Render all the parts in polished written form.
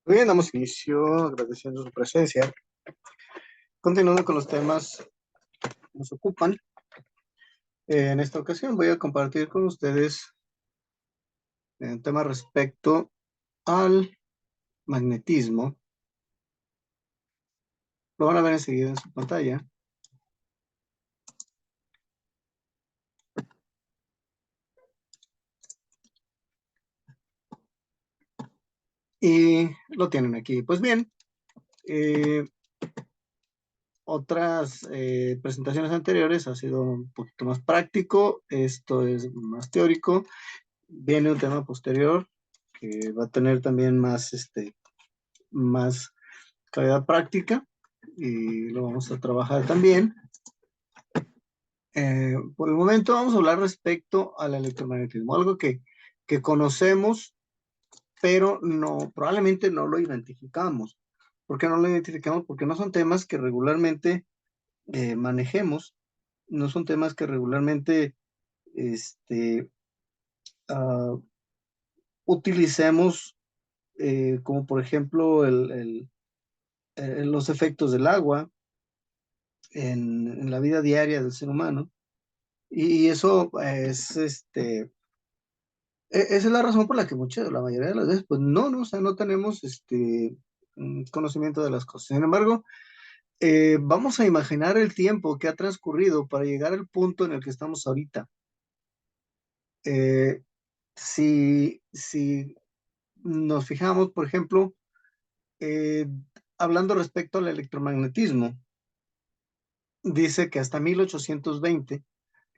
Muy bien, damos inicio agradeciendo su presencia. Continuando con los temas que nos ocupan, en esta ocasión voy a compartir con ustedes un tema respecto al magnetismo. Lo van a ver enseguida en su pantalla. Y lo tienen aquí. Pues bien, eh, otras presentaciones anteriores ha sido un poquito más práctico. Esto es más teórico. Viene un tema posterior que va a tener también más calidad práctica y lo vamos a trabajar también. Por el momento vamos a hablar respecto al electromagnetismo, algo que conocemos, pero no, probablemente no lo identificamos. ¿Por qué no lo identificamos? Porque no son temas que regularmente manejemos, no son temas que regularmente este, uh, utilicemos, como por ejemplo los efectos del agua en la vida diaria del ser humano. Y eso esa es la razón por la que la mayoría de las veces, pues no, o sea, no tenemos conocimiento de las cosas. Sin embargo, vamos a imaginar el tiempo que ha transcurrido para llegar al punto en el que estamos ahorita. Eh, si nos fijamos, por ejemplo, eh, hablando respecto al electromagnetismo, dice que hasta 1820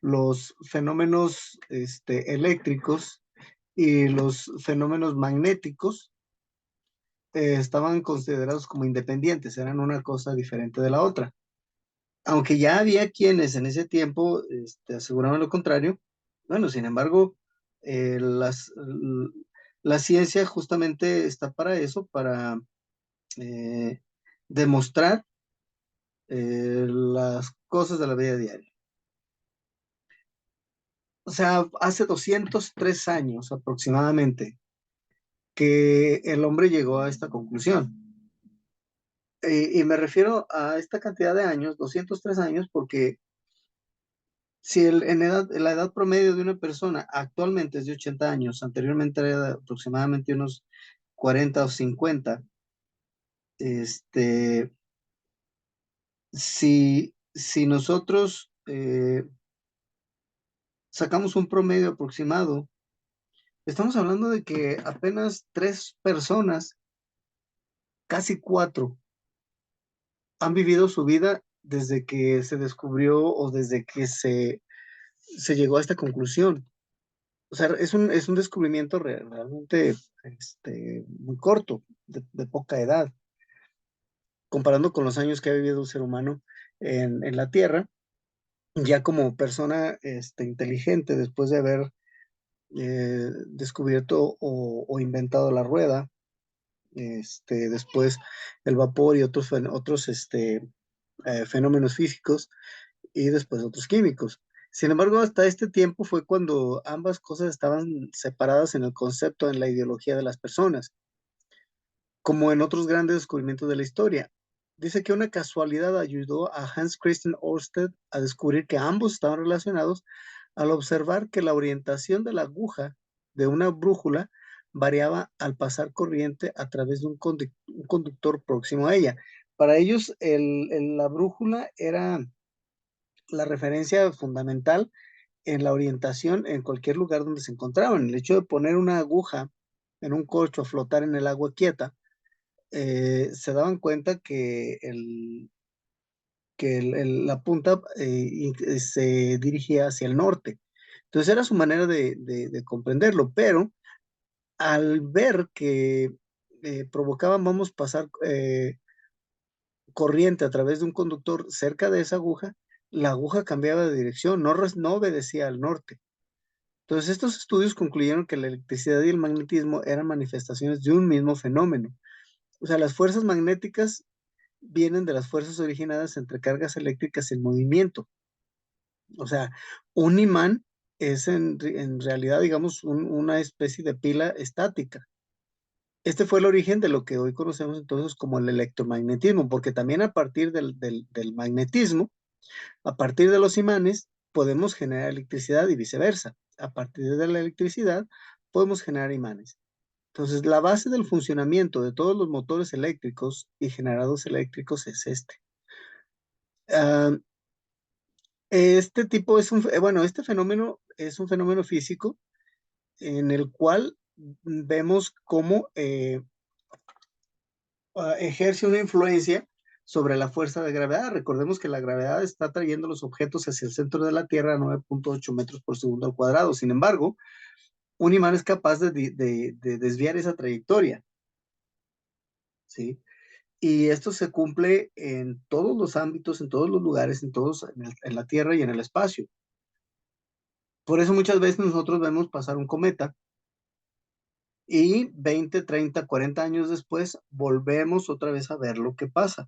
los fenómenos eléctricos y los fenómenos magnéticos estaban considerados como independientes, eran una cosa diferente de la otra. Aunque ya había quienes en ese tiempo aseguraban lo contrario, bueno, sin embargo, eh, las, la ciencia justamente está para eso, para eh, demostrar las cosas de la vida diaria. O sea, hace 203 años aproximadamente que el hombre llegó a esta conclusión. Y me refiero a esta cantidad de años, 203 años, porque si la edad promedio de una persona actualmente es de 80 años, anteriormente era de aproximadamente unos 40 o 50, este, si nosotros sacamos un promedio aproximado, estamos hablando de que apenas tres personas, casi cuatro, han vivido su vida desde que se descubrió o desde que se llegó a esta conclusión. O sea, es un descubrimiento realmente muy corto, de poca edad, comparando con los años que ha vivido un ser humano en la Tierra, ya como persona inteligente, después de haber descubierto o inventado la rueda, después el vapor y otros fenómenos físicos y después otros químicos. Sin embargo, hasta este tiempo fue cuando ambas cosas estaban separadas en el concepto, en la ideología de las personas, como en otros grandes descubrimientos de la historia. Dice que una casualidad ayudó a Hans Christian Ørsted a descubrir que ambos estaban relacionados al observar que la orientación de la aguja de una brújula variaba al pasar corriente a través de un conductor próximo a ella. Para ellos, la brújula era la referencia fundamental en la orientación en cualquier lugar donde se encontraban. El hecho de poner una aguja en un corcho a flotar en el agua quieta, se daban cuenta la punta se dirigía hacia el norte. Entonces era su manera de comprenderlo, pero al ver que provocaban, vamos, pasar corriente a través de un conductor cerca de esa aguja, la aguja cambiaba de dirección, no obedecía al norte. Entonces, estos estudios concluyeron que la electricidad y el magnetismo eran manifestaciones de un mismo fenómeno. O sea, las fuerzas magnéticas vienen de las fuerzas originadas entre cargas eléctricas en movimiento. O sea, un imán es en realidad, digamos, una especie de pila estática. Este fue el origen de lo que hoy conocemos entonces como el electromagnetismo, porque también a partir del magnetismo, a partir de los imanes, podemos generar electricidad y viceversa. A partir de la electricidad, podemos generar imanes. Entonces, la base del funcionamiento de todos los motores eléctricos y generados eléctricos es este. Ah, este tipo es bueno, este fenómeno es un fenómeno físico en el cual vemos cómo ejerce una influencia sobre la fuerza de gravedad. Recordemos que la gravedad está trayendo los objetos hacia el centro de la Tierra a 9.8 metros por segundo al cuadrado. Sin embargo, un imán es capaz de desviar esa trayectoria, ¿sí? Y esto se cumple en todos los ámbitos, en todos los lugares, en la Tierra y en el espacio. Por eso muchas veces nosotros vemos pasar un cometa y 20, 30, 40 años después volvemos otra vez a ver lo que pasa.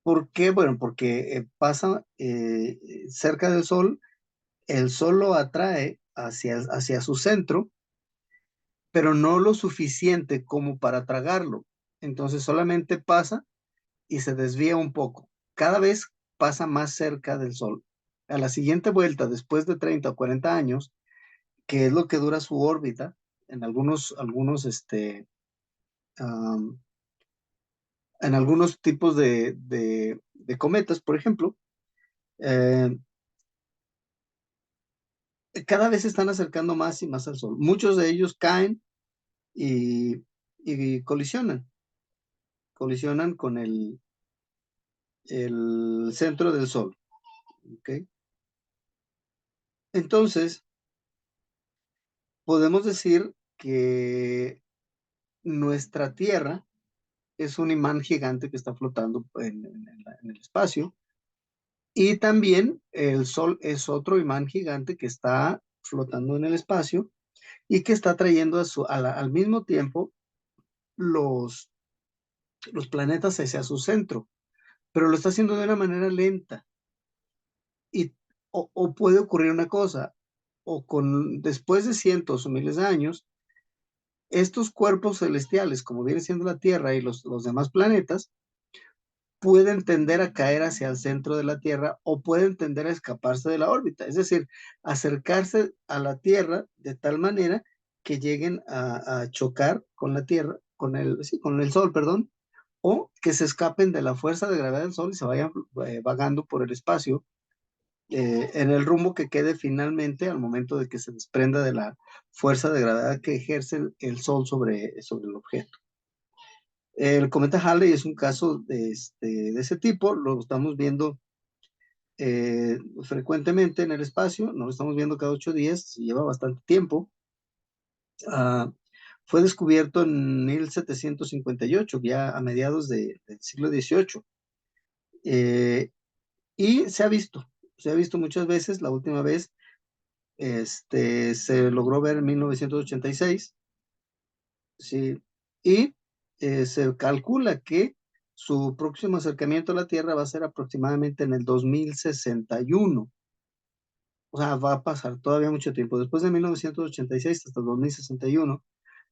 ¿Por qué? Bueno, porque pasa cerca del Sol, el Sol lo atrae hacia su centro, pero no lo suficiente como para tragarlo. Entonces solamente pasa y se desvía un poco. Cada vez pasa más cerca del Sol. A la siguiente vuelta, después de 30 o 40 años, que es lo que dura su órbita, en um, en algunos tipos de cometas, por ejemplo, eh, cada vez se están acercando más y más al Sol. Muchos de ellos caen y colisionan con el centro del Sol. ¿Ok? Entonces, podemos decir que nuestra Tierra es un imán gigante que está flotando en el espacio y también el Sol es otro imán gigante que está flotando en el espacio y que está trayendo al mismo tiempo los, los planetas hacia su centro, pero lo está haciendo de una manera lenta. Y, o puede ocurrir una cosa, después de cientos o miles de años, estos cuerpos celestiales, como viene siendo la Tierra y los demás planetas, pueden tender a caer hacia el centro de la Tierra o pueden tender a escaparse de la órbita, es decir, acercarse a la Tierra de tal manera que lleguen a chocar con la Tierra, sí, con el Sol, perdón, o que se escapen de la fuerza de gravedad del Sol y se vayan vagando por el espacio en el rumbo que quede finalmente al momento de que se desprenda de la fuerza de gravedad que ejerce el Sol sobre el objeto. El cometa Halley es un caso de ese tipo, lo estamos viendo frecuentemente en el espacio, no lo estamos viendo cada 8 días, lleva bastante tiempo. Uh, fue descubierto en 1758, ya a mediados del siglo XVIII, y se ha visto muchas veces. La última vez se logró ver en 1986, ¿sí? Y se calcula que su próximo acercamiento a la Tierra va a ser aproximadamente en el 2061. O sea, va a pasar todavía mucho tiempo. Después de 1986 hasta el 2061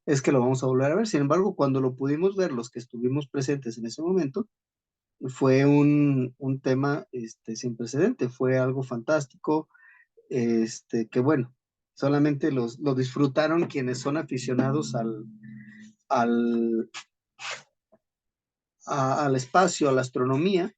es que lo vamos a volver a ver. Sin embargo, cuando lo pudimos ver, los que estuvimos presentes en ese momento, fue un tema sin precedente, fue algo fantástico, que bueno, solamente lo disfrutaron quienes son aficionados al, al espacio, a la astronomía,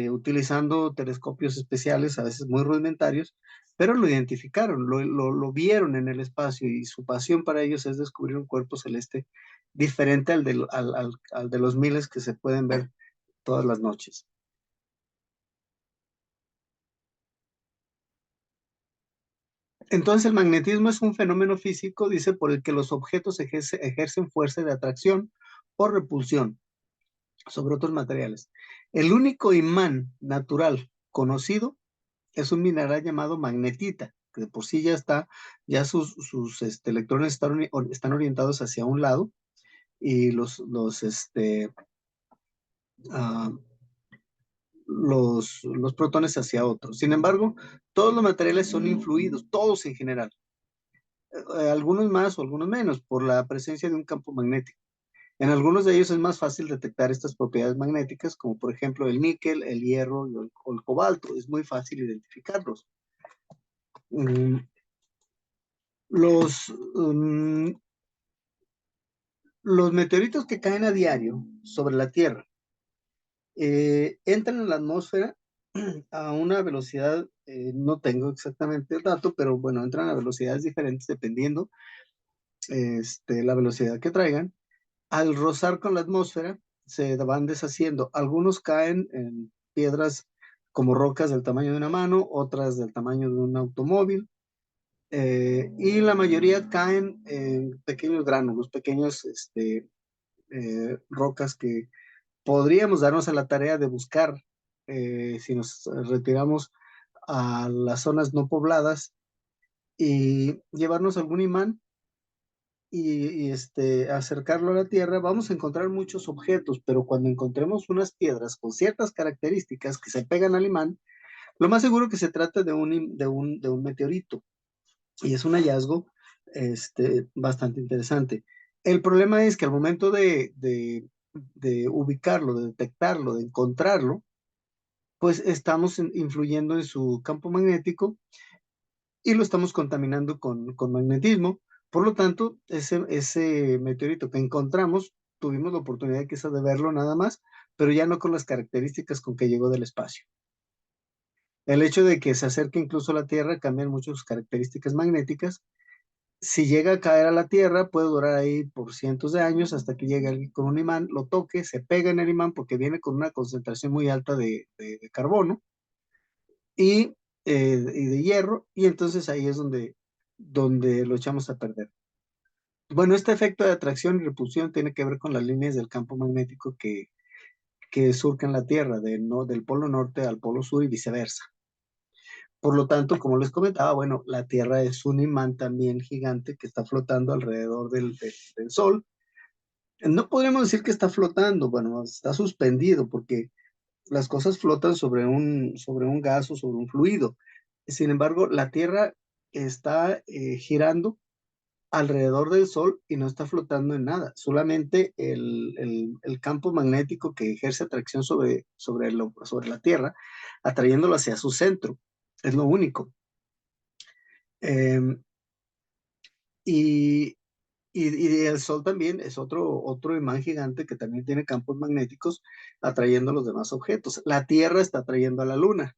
utilizando telescopios especiales, a veces muy rudimentarios, pero lo identificaron, lo vieron en el espacio y su pasión para ellos es descubrir un cuerpo celeste diferente al de los miles que se pueden ver todas las noches. Entonces el magnetismo es un fenómeno físico, dice, por el que los objetos ejercen fuerza de atracción o repulsión sobre otros materiales. El único imán natural conocido es un mineral llamado magnetita, que de por sí ya sus electrones están orientados hacia un lado y uh, los protones hacia otro. Sin embargo, todos los materiales son influidos, todos en general, algunos más o algunos menos, por la presencia de un campo magnético. En algunos de ellos es más fácil detectar estas propiedades magnéticas, como por ejemplo el níquel, el hierro o el cobalto. Es muy fácil identificarlos. Mm, Los, mm, los meteoritos que caen a diario sobre la Tierra entran en la atmósfera a una velocidad, no tengo exactamente el dato, pero bueno, entran a velocidades diferentes dependiendo la velocidad que traigan. Al rozar con la atmósfera, se van deshaciendo. Algunos caen en piedras como rocas del tamaño de una mano, otras del tamaño de un automóvil, y la mayoría caen en pequeños gránulos, pequeños rocas que podríamos darnos a la tarea de buscar si nos retiramos a las zonas no pobladas y llevarnos algún imán acercarlo a la Tierra, vamos a encontrar muchos objetos, pero cuando encontremos unas piedras con ciertas características que se pegan al imán, lo más seguro que se trata de un meteorito y es un hallazgo bastante interesante. El problema es que al momento de ubicarlo, de detectarlo, de encontrarlo, pues estamos influyendo en su campo magnético y lo estamos contaminando con magnetismo. Por lo tanto, ese meteorito que encontramos, tuvimos la oportunidad quizá de verlo nada más, pero ya no con las características con que llegó del espacio. El hecho de que se acerque incluso a la Tierra cambia mucho sus características magnéticas. Si llega a caer a la Tierra, puede durar ahí por cientos de años hasta que llegue alguien con un imán, lo toque, se pega en el imán porque viene con una concentración muy alta de carbono y, y de hierro, y entonces ahí es donde lo echamos a perder. Bueno, este efecto de atracción y repulsión tiene que ver con las líneas del campo magnético que surcan la Tierra, no, del polo norte al polo sur y viceversa. Por lo tanto, como les comentaba, bueno, la Tierra es un imán también gigante que está flotando alrededor del Sol. No podríamos decir que está flotando, bueno, está suspendido porque las cosas flotan sobre un gas o sobre un fluido. Sin embargo, la Tierra está girando alrededor del Sol y no está flotando en nada. Solamente el campo magnético que ejerce atracción sobre la Tierra, atrayéndolo hacia su centro. Es lo único. Eh, y, y el Sol también es otro imán gigante que también tiene campos magnéticos atrayendo los demás objetos. La Tierra está atrayendo a la Luna.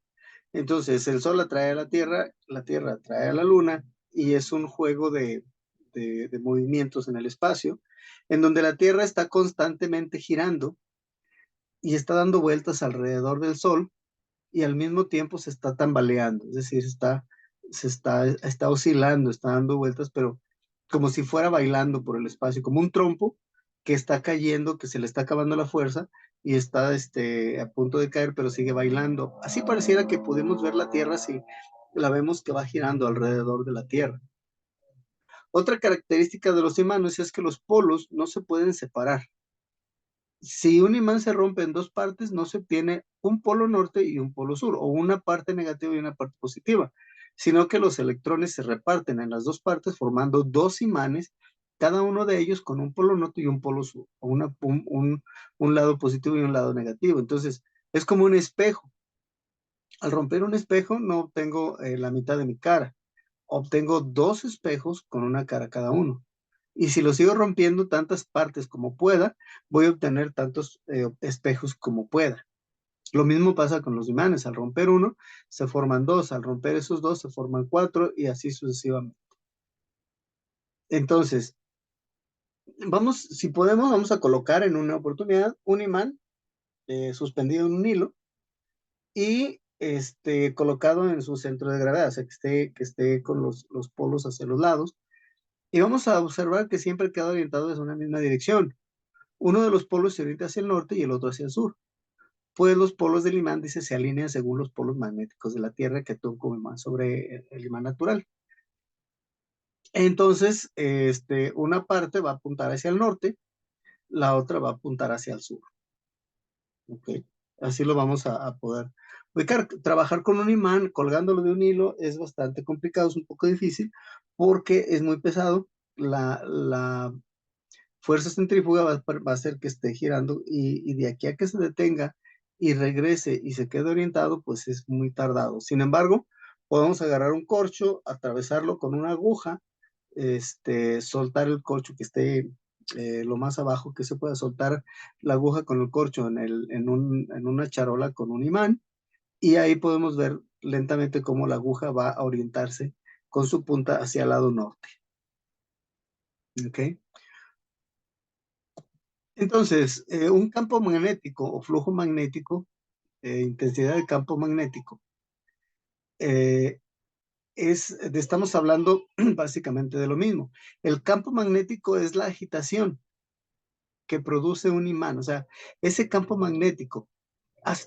Entonces, el Sol atrae a la Tierra atrae a la Luna, y es un juego de movimientos en el espacio, en donde la Tierra está constantemente girando y está dando vueltas alrededor del Sol, y al mismo tiempo se está tambaleando, es decir, está oscilando, está dando vueltas, pero como si fuera bailando por el espacio, como un trompo que está cayendo, que se le está acabando la fuerza y está a punto de caer, pero sigue bailando. Así pareciera que podemos ver la Tierra si la vemos que va girando alrededor de la Tierra. Otra característica de los imanes es que los polos no se pueden separar. Si un imán se rompe en dos partes, no se obtiene un polo norte y un polo sur, o una parte negativa y una parte positiva, sino que los electrones se reparten en las dos partes formando dos imanes, cada uno de ellos con un polo norte y un polo sur, o un lado positivo y un lado negativo. Entonces, es como un espejo. Al romper un espejo, no obtengo la mitad de mi cara, obtengo dos espejos con una cara cada uno. Y si lo sigo rompiendo tantas partes como pueda, voy a obtener tantos espejos como pueda. Lo mismo pasa con los imanes. Al romper uno, se forman dos. Al romper esos dos, se forman cuatro y así sucesivamente. Entonces, si podemos, vamos a colocar en una oportunidad un imán suspendido en un hilo y colocado en su centro de gravedad, o sea, que esté con los polos hacia los lados. Y vamos a observar que siempre queda orientado hacia una misma dirección. Uno de los polos se orienta hacia el norte y el otro hacia el sur. Pues los polos del imán, dice, se alinean según los polos magnéticos de la Tierra que actúan como imán sobre el imán natural. Entonces, una parte va a apuntar hacia el norte, la otra va a apuntar hacia el sur. ¿Ok? Así lo vamos a poder ubicar. Trabajar con un imán colgándolo de un hilo es bastante complicado, es un poco difícil porque es muy pesado. La fuerza centrífuga va a hacer que esté girando y de aquí a que se detenga y regrese y se quede orientado, pues es muy tardado. Sin embargo, podemos agarrar un corcho, atravesarlo con una aguja, soltar el corcho que esté lo más abajo que se pueda, soltar la aguja con el corcho en una charola con un imán, y ahí podemos ver lentamente cómo la aguja va a orientarse con su punta hacia el lado norte. ¿Ok? Entonces, un campo magnético o flujo magnético, intensidad de campo magnético, eh, estamos hablando básicamente de lo mismo. El campo magnético es la agitación que produce un imán, o sea, ese campo magnético,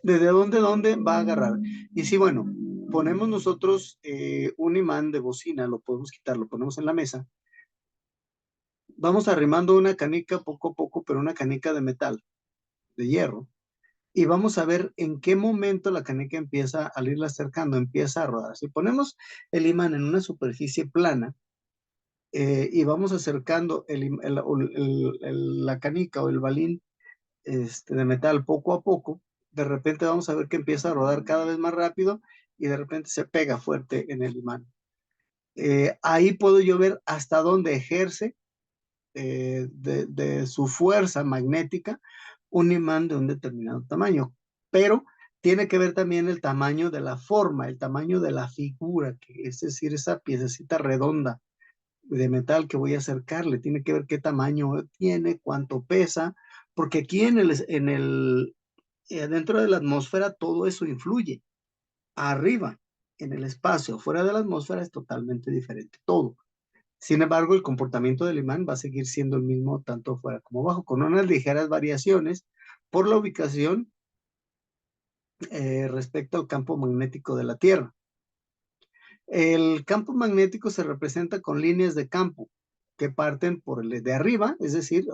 ¿desde dónde va a agarrar? Y si, bueno, ponemos nosotros un imán de bocina, lo podemos quitar, lo ponemos en la mesa, vamos arrimando una canica poco a poco, pero una canica de metal, de hierro, y vamos a ver en qué momento la canica empieza, al irla acercando, empieza a rodar. Si ponemos el imán en una superficie plana y vamos acercando la canica o el balín de metal poco a poco, de repente vamos a ver que empieza a rodar cada vez más rápido y de repente se pega fuerte en el imán. Ahí puedo yo ver hasta dónde ejerce de su fuerza magnética un imán de un determinado tamaño, pero tiene que ver también el tamaño de la forma, el tamaño de la figura, que es decir, esa piececita redonda de metal que voy a acercarle, tiene que ver qué tamaño tiene, cuánto pesa, porque aquí dentro de la atmósfera todo eso influye. Arriba, en el espacio, fuera de la atmósfera es totalmente diferente, todo. Sin embargo, el comportamiento del imán va a seguir siendo el mismo tanto fuera como abajo, con unas ligeras variaciones por la ubicación respecto al campo magnético de la Tierra. El campo magnético se representa con líneas de campo que parten por el de arriba, es decir,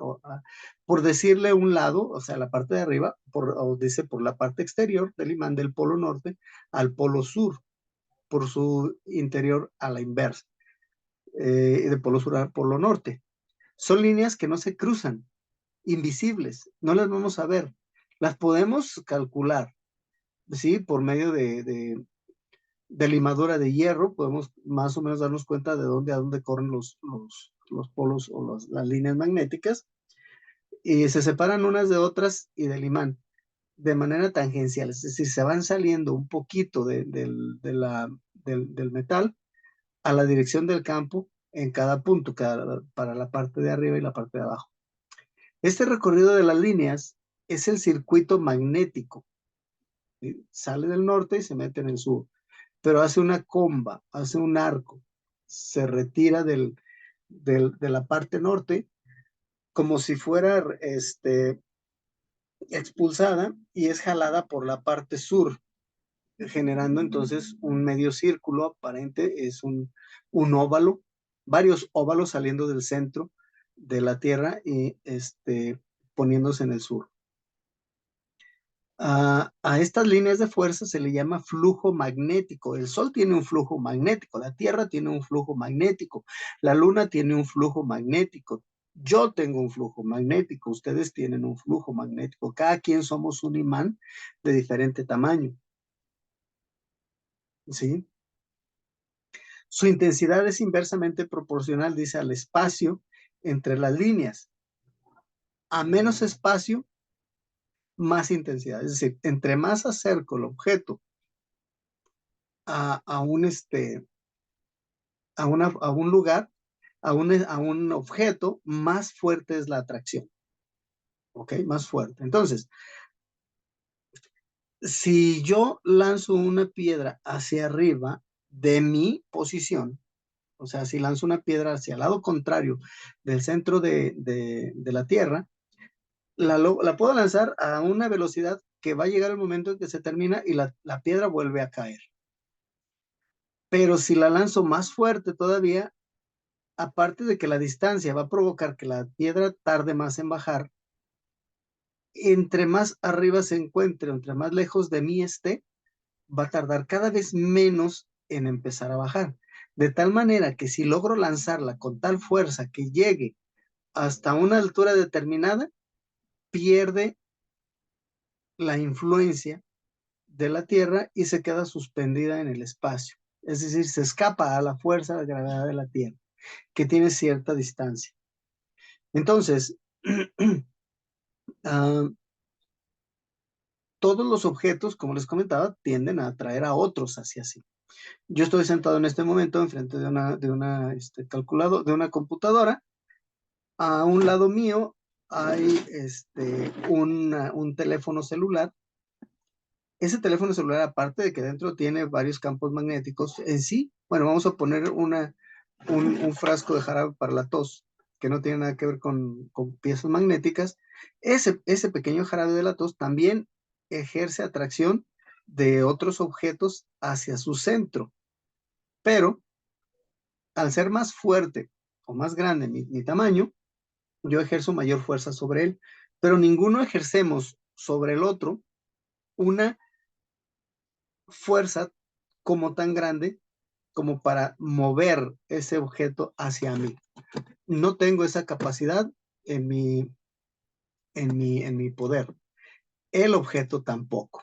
por decirle un lado, o sea, la parte de arriba, o dice por la parte exterior del imán del polo norte al polo sur, por su interior a la inversa, de polo sur al polo norte. Son líneas que no se cruzan, invisibles, no las vamos a ver, las podemos calcular, ¿sí? Por medio de limadura de hierro, podemos más o menos darnos cuenta de dónde a dónde corren los polos o las líneas magnéticas, y se separan unas de otras y del imán de manera tangencial, es decir, se van saliendo un poquito del metal a la dirección del campo en cada punto, para la parte de arriba y la parte de abajo. Este recorrido de las líneas es el circuito magnético. ¿Sí? Sale del norte y se mete en el sur, pero hace una comba, hace un arco, se retira de la parte norte como si fuera expulsada y es jalada por la parte sur, generando entonces un medio círculo aparente, es un óvalo, varios óvalos saliendo del centro de la Tierra y poniéndose en el sur. A estas líneas de fuerza se le llama flujo magnético. El Sol tiene un flujo magnético, la Tierra tiene un flujo magnético, la Luna tiene un flujo magnético, yo tengo un flujo magnético, ustedes tienen un flujo magnético, cada quien somos un imán de diferente tamaño, ¿sí? Su intensidad es inversamente proporcional, dice, al espacio entre las líneas. A menos espacio, más intensidad. Es decir, entre más acerco el objeto a un a un lugar, a un objeto, más fuerte es la atracción. ¿Ok? Más fuerte. Entonces, si yo lanzo una piedra hacia arriba de mi posición, o sea, si lanzo una piedra hacia el lado contrario del centro de la Tierra, la puedo lanzar a una velocidad que va a llegar el momento en que se termina y la piedra vuelve a caer. Pero si la lanzo más fuerte todavía, aparte de que la distancia va a provocar que la piedra tarde más en bajar, entre más arriba se encuentre, entre más lejos de mí esté, va a tardar cada vez menos en empezar a bajar. De tal manera que si logro lanzarla con tal fuerza que llegue hasta una altura determinada pierde la influencia de la Tierra y se queda suspendida en el espacio. Es decir, se escapa a la fuerza de gravedad de la Tierra, que tiene cierta distancia. Entonces, uh, todos los objetos, como les comentaba, tienden a atraer a otros hacia sí. Yo estoy sentado en este momento enfrente de una computadora. A un lado mío hay un teléfono celular. Ese teléfono celular, aparte de que dentro tiene varios campos magnéticos en sí, bueno, vamos a poner un frasco de jarabe para la tos, que no tiene nada que ver con piezas magnéticas. Ese pequeño jarabe de la tos también ejerce atracción de otros objetos hacia su centro, pero al ser más fuerte o más grande mi tamaño, yo ejerzo mayor fuerza sobre él, pero ninguno ejercemos sobre el otro una fuerza como tan grande como para mover ese objeto hacia mí. No tengo esa capacidad en mi poder. El objeto tampoco.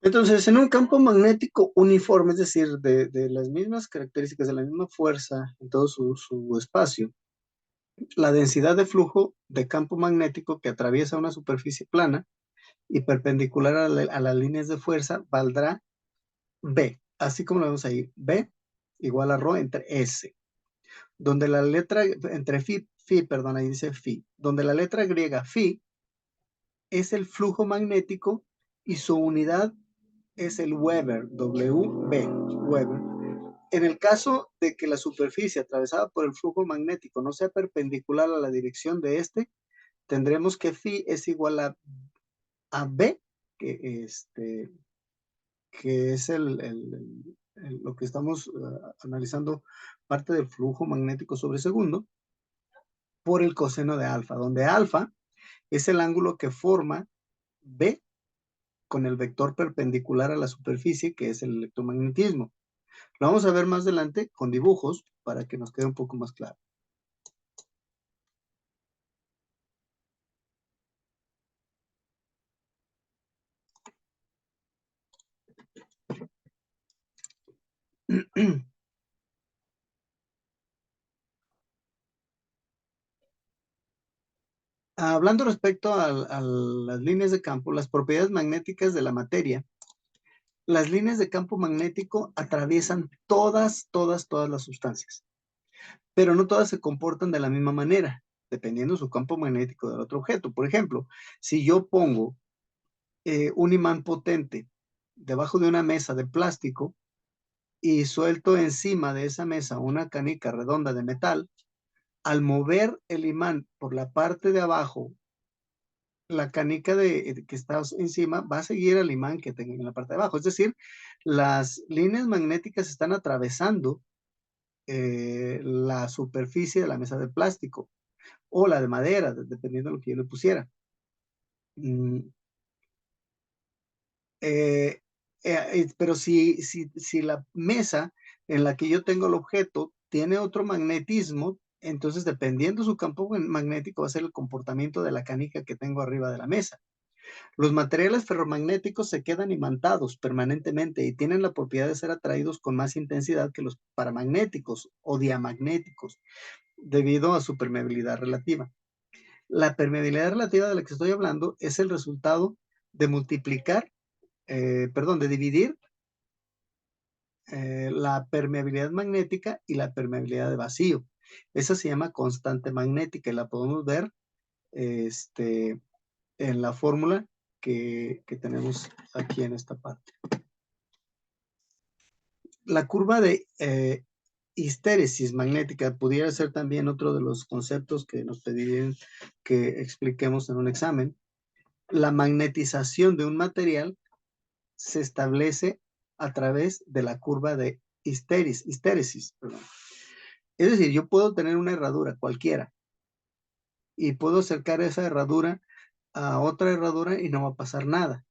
Entonces, en un campo magnético uniforme, es decir, de las mismas características, de la misma fuerza en todo su espacio, la densidad de flujo de campo magnético que atraviesa una superficie plana y perpendicular a las líneas de fuerza valdrá B, así como lo vemos ahí, B igual a ρ entre S, donde la letra, entre perdón, ahí dice phi, donde la letra griega phi es el flujo magnético y su unidad es el Weber, W-B, Weber. En el caso de que la superficie atravesada por el flujo magnético no sea perpendicular a la dirección de este, tendremos que phi es igual a B, que, que es lo que estamos analizando, parte del flujo magnético sobre segundo, por el coseno de alfa, donde alfa es el ángulo que forma B con el vector perpendicular a la superficie, que es el electromagnetismo. Lo vamos a ver más adelante con dibujos para que nos quede un poco más claro. Hablando respecto a las líneas de campo, las propiedades magnéticas de la materia, las líneas de campo magnético atraviesan todas las sustancias, pero no todas se comportan de la misma manera, dependiendo su campo magnético del otro objeto. Por ejemplo, si yo pongo un imán potente debajo de una mesa de plástico y suelto encima de esa mesa una canica redonda de metal, al mover el imán por la parte de abajo, la canica que está encima va a seguir al imán que tenga en la parte de abajo. Es decir, las líneas magnéticas están atravesando la superficie de la mesa de plástico o la de madera, dependiendo de lo que yo le pusiera. Mm, eh, pero si la mesa en la que yo tengo el objeto tiene otro magnetismo, entonces dependiendo su campo magnético va a ser el comportamiento de la canica que tengo arriba de la mesa. Los materiales ferromagnéticos se quedan imantados permanentemente y tienen la propiedad de ser atraídos con más intensidad que los paramagnéticos o diamagnéticos debido a su permeabilidad relativa. La permeabilidad relativa de la que estoy hablando es el resultado de de dividir la permeabilidad magnética y la permeabilidad de vacío. Esa se llama constante magnética y la podemos ver en la fórmula que tenemos aquí en esta parte. La curva de histéresis magnética pudiera ser también otro de los conceptos que nos pedirían que expliquemos en un examen. La magnetización de un material se establece a través de la curva de histéresis. Perdón. Es decir, yo puedo tener una herradura cualquiera y puedo acercar esa herradura a otra herradura y no va a pasar nada.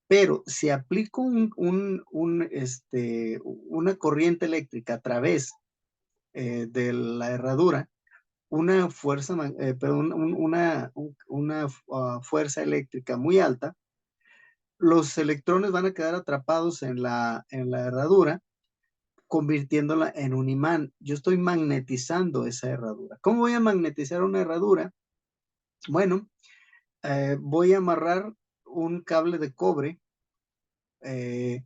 Pero si aplico una corriente eléctrica a través de la herradura una fuerza, perdón, una fuerza eléctrica muy alta, los electrones van a quedar atrapados en la herradura, convirtiéndola en un imán. Yo estoy magnetizando esa herradura. ¿Cómo voy a magnetizar una herradura? Bueno, voy a amarrar un cable de cobre eh,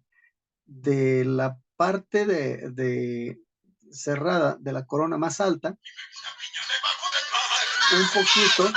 de la parte cerrada de la corona más alta, un poquito.